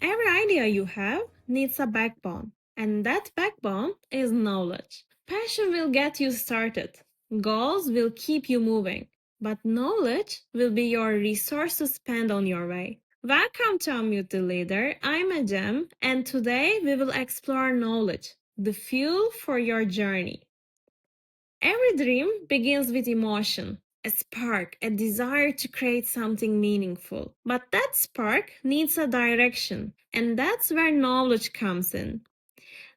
Every idea you have needs a backbone, and that backbone is knowledge. Passion will get you started, goals will keep you moving, but knowledge will be your resource to spend on your way. Welcome to Unmute the Leader. I'm Ecem, and today we will explore knowledge, the fuel for your journey. Every dream begins with emotion, a spark, a desire to create something meaningful. But that spark needs a direction, and that's where knowledge comes in.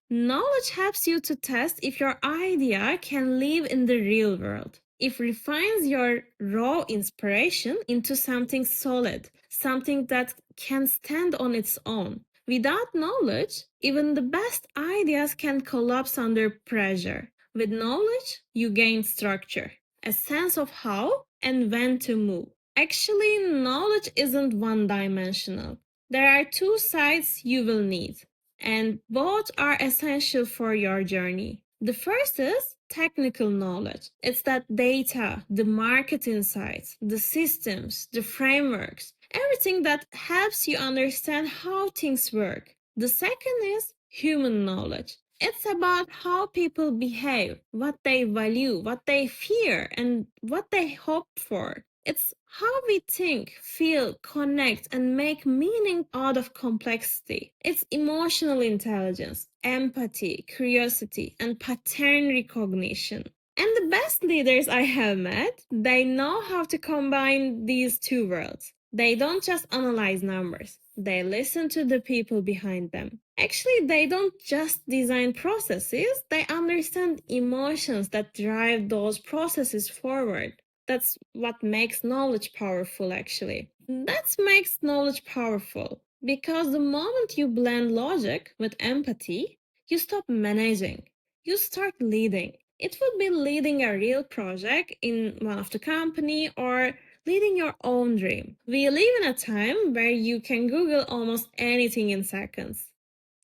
Knowledge helps you to test if your idea can live in the real world. It refines your raw inspiration into something solid, something that can stand on its own. Without knowledge, even the best ideas can collapse under pressure. With knowledge, you gain structure, a sense of how and when to move. Actually, knowledge isn't one dimensional. There are two sides you will need, and both are essential for your journey. The first is technical knowledge. It's that data, the market insights, the systems, the frameworks, everything that helps you understand how things work. The second is human knowledge. It's about how people behave, what they value, what they fear, and what they hope for. It's how we think, feel, connect, and make meaning out of complexity. It's emotional intelligence, empathy, curiosity, and pattern recognition. And the best leaders I have met, they know how to combine these two worlds. They don't just analyze numbers, they listen to the people behind them. Actually, they don't just design processes, they understand emotions that drive those processes forward. That's what makes knowledge powerful, actually. That makes knowledge powerful because the moment you blend logic with empathy, you stop managing, you start leading. It would be leading a real project in one of the company or leading your own dream. We live in a time where you can Google almost anything in seconds.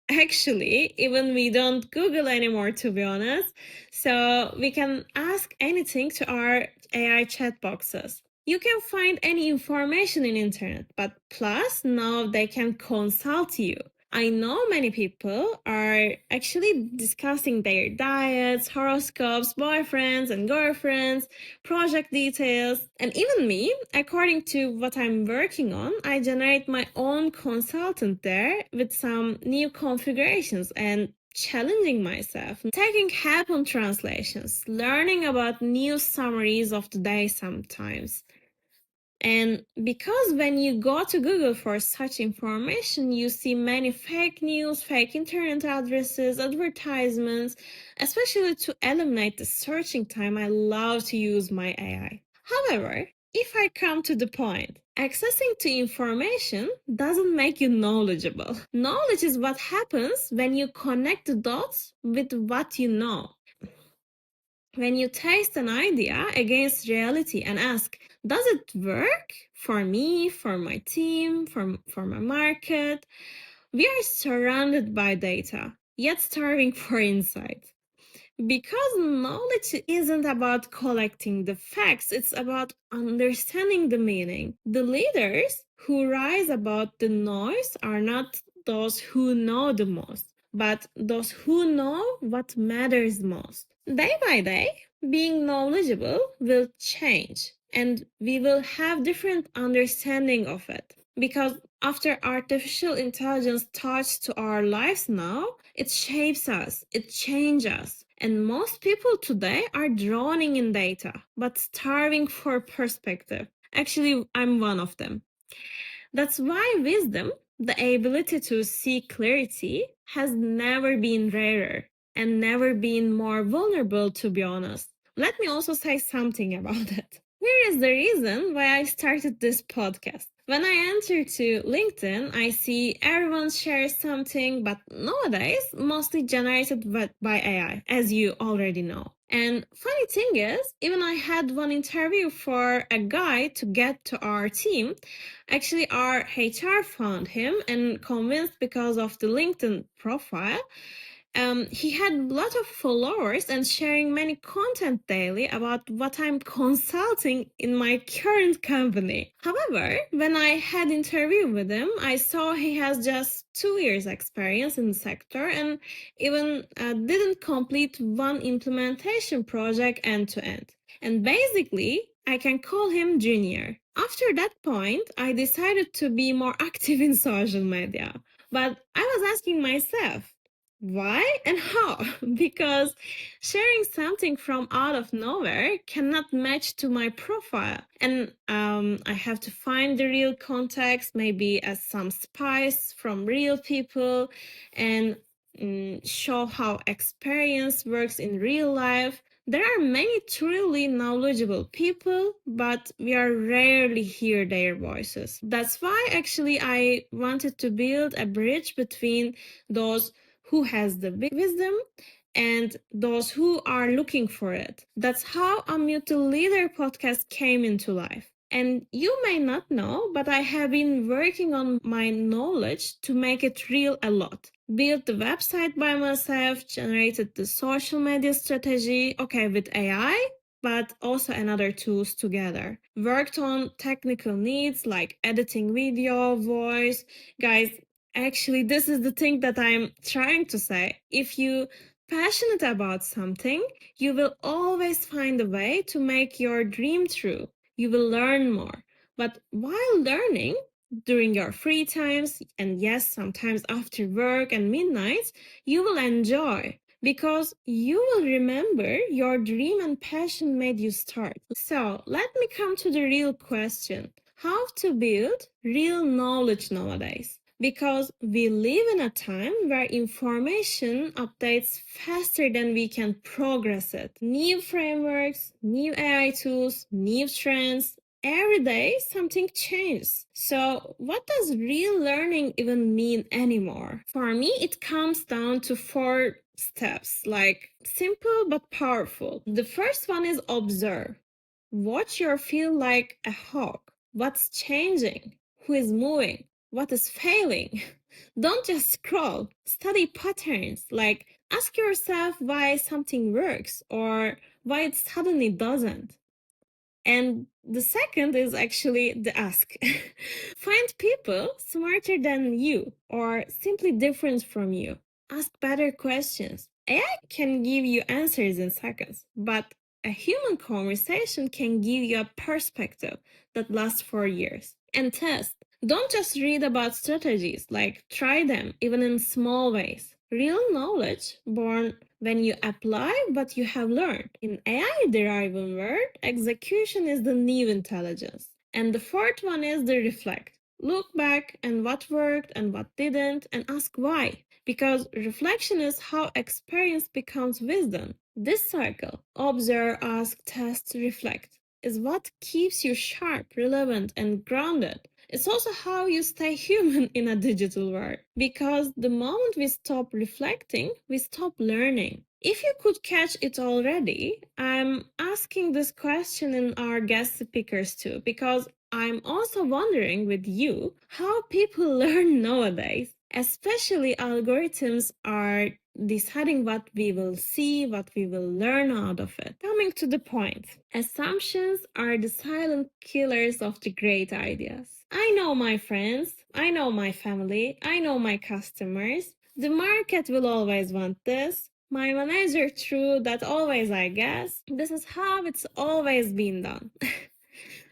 Actually, even we don't Google anymore, to be honest. So we can ask anything to our AI chat boxes. You can find any information in internet, but plus now they can consult you. I know many people are actually discussing their diets, horoscopes, boyfriends and girlfriends, project details, and even me, according to what I'm working on, I generate my own consultant there with some new configurations and challenging myself, taking help on translations, learning about new summaries of the day sometimes. And because when you go to Google for such information, you see many fake news, fake internet addresses, advertisements, especially to eliminate the searching time, I love to use my AI. However, if I come to the point, accessing to information doesn't make you knowledgeable. Knowledge is what happens when you connect the dots with what you know. When you test an idea against reality and ask, does it work for me, for my team, for my market? We are surrounded by data, yet starving for insight. Because knowledge isn't about collecting the facts, it's about understanding the meaning. The leaders who rise above the noise are not those who know the most, but those who know what matters most. Day by day, being knowledgeable will change, and we will have different understanding of it. Because after artificial intelligence touched to our lives now, it shapes us, it changes us. And most people today are drowning in data, but starving for perspective. Actually, I'm one of them. That's why wisdom, the ability to see clarity, has never been rarer and never been more vulnerable, to be honest. Let me also say something about it. Here is the reason why I started this podcast. When I enter to LinkedIn, I see everyone shares something, but nowadays, mostly generated by AI, as you already know. And funny thing is, even I had one interview for a guy to get to our team. Actually, our HR found him and convinced because of the LinkedIn profile. He had a lot of followers and sharing many content daily about what I'm consulting in my current company. However, when I had interview with him, I saw he has just 2 years experience in the sector and even didn't complete one implementation project end to end. And basically, I can call him junior. After that point, I decided to be more active in social media. But I was asking myself, why and how? Because sharing something from out of nowhere cannot match to my profile. And I have to find the real context, maybe as some spice from real people, and show how experience works in real life. There are many truly knowledgeable people, but we are rarely hear their voices. That's why actually I wanted to build a bridge between those who has the wisdom and those who are looking for it. That's how a Mutual Leader podcast came into life. And you may not know, but I have been working on my knowledge to make it real a lot. Built the website by myself, generated the social media strategy, okay, with AI, but also another tools together. Worked on technical needs like editing video, voice. Guys, actually, this is the thing that I'm trying to say. If you passionate about something, you will always find a way to make your dream true. You will learn more. But while learning, during your free times, and yes, sometimes after work and midnights, you will enjoy because you will remember your dream and passion made you start. So, let me come to the real question. How to build real knowledge nowadays? Because we live in a time where information updates faster than we can progress it. New frameworks, new AI tools, new trends. Every day something changes. So, what does real learning even mean anymore? For me, it comes down to 4 steps, like simple but powerful. The first one is observe. Watch your field like a hawk. What's changing? Who is moving? What is failing? Don't just scroll. Study patterns. Like ask yourself why something works or why it suddenly doesn't. And the second is actually the ask. Find people smarter than you or simply different from you. Ask better questions. AI can give you answers in seconds, but a human conversation can give you a perspective that lasts for years. And test. Don't just read about strategies, like try them, even in small ways. Real knowledge born when you apply what you have learned. In AI-derived world, execution is the new intelligence. And the fourth one is the reflect. Look back and what worked and what didn't and ask why. Because reflection is how experience becomes wisdom. This cycle, observe, ask, test, reflect, is what keeps you sharp, relevant, and grounded. It's also how you stay human in a digital world. Because the moment we stop reflecting, we stop learning. If you could catch it already, I'm asking this question in our guest speakers too, because I'm also wondering with you how people learn nowadays. Especially algorithms are deciding what we will see, what we will learn out of it. Coming to the point, assumptions are the silent killers of the great ideas. I know my friends, I know my family, I know my customers. The market will always want this. My manager true, that always I guess. This is how it's always been done.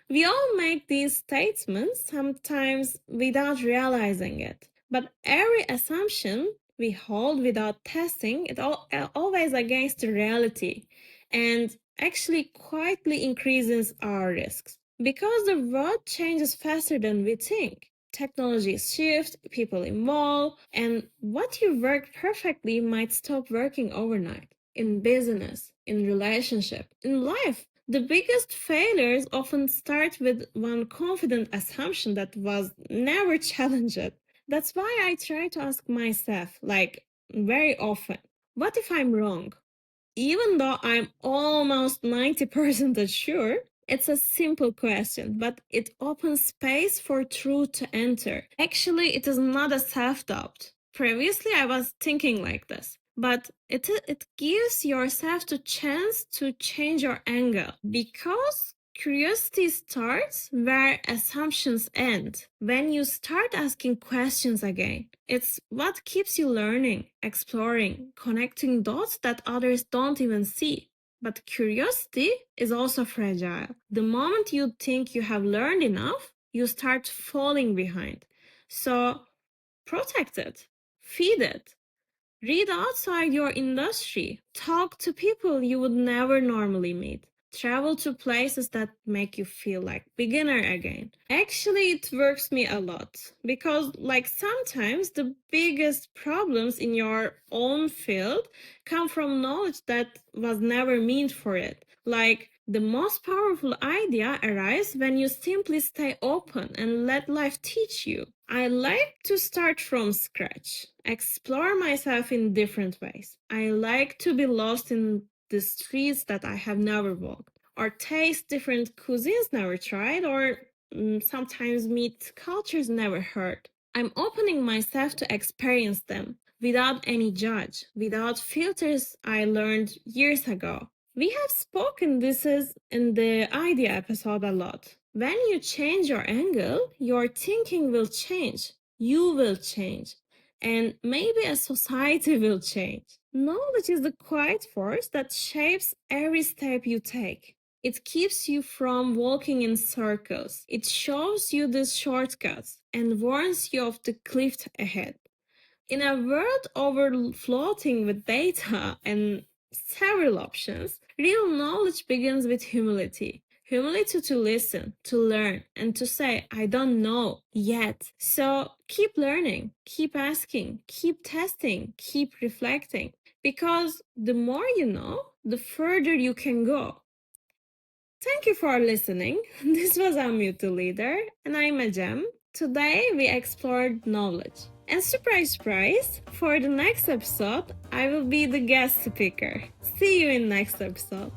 We all make these statements sometimes without realizing it. But every assumption we hold without testing it always against the reality and actually quietly increases our risks. Because the world changes faster than we think. Technologies shift, people evolve, and what you work perfectly might stop working overnight. In business, in relationship, in life, the biggest failures often start with one confident assumption that was never challenged. That's why I try to ask myself, like, very often, what if I'm wrong? Even though I'm almost 90% sure, it's a simple question, but it opens space for truth to enter. Actually, it is not a self doubt. Previously, I was thinking like this. but it gives yourself the chance to change your angle, because curiosity starts where assumptions end. When you start asking questions again, it's what keeps you learning, exploring, connecting dots that others don't even see. But curiosity is also fragile. The moment you think you have learned enough, you start falling behind. So protect it, feed it, read outside your industry, talk to people you would never normally meet, travel to places that make you feel like beginner again. Actually, it works me a lot, because like sometimes the biggest problems in your own field come from knowledge that was never meant for it. Like the most powerful idea arrives when you simply stay open and let life teach you. I like to start from scratch, explore myself in different ways. I like to be lost in the streets that I have never walked, or taste different cuisines never tried, or sometimes meet cultures never heard. I'm opening myself to experience them without any judge, without filters I learned years ago. We have spoken this is in the idea episode a lot. When you change your angle, your thinking will change. You will change. And maybe a society will change. Knowledge is the quiet force that shapes every step you take. It keeps you from walking in circles. It shows you the shortcuts and warns you of the cliff ahead. In a world overflowing with data and several options, real knowledge begins with humility. Humility to listen, to learn, and to say, I don't know yet. So keep learning, keep asking, keep testing, keep reflecting. Because the more you know, the further you can go. Thank you for listening. This was Unmute the Leader, and I'm Ecem. Today we explored knowledge. And surprise, surprise, for the next episode, I will be the guest speaker. See you in next episode.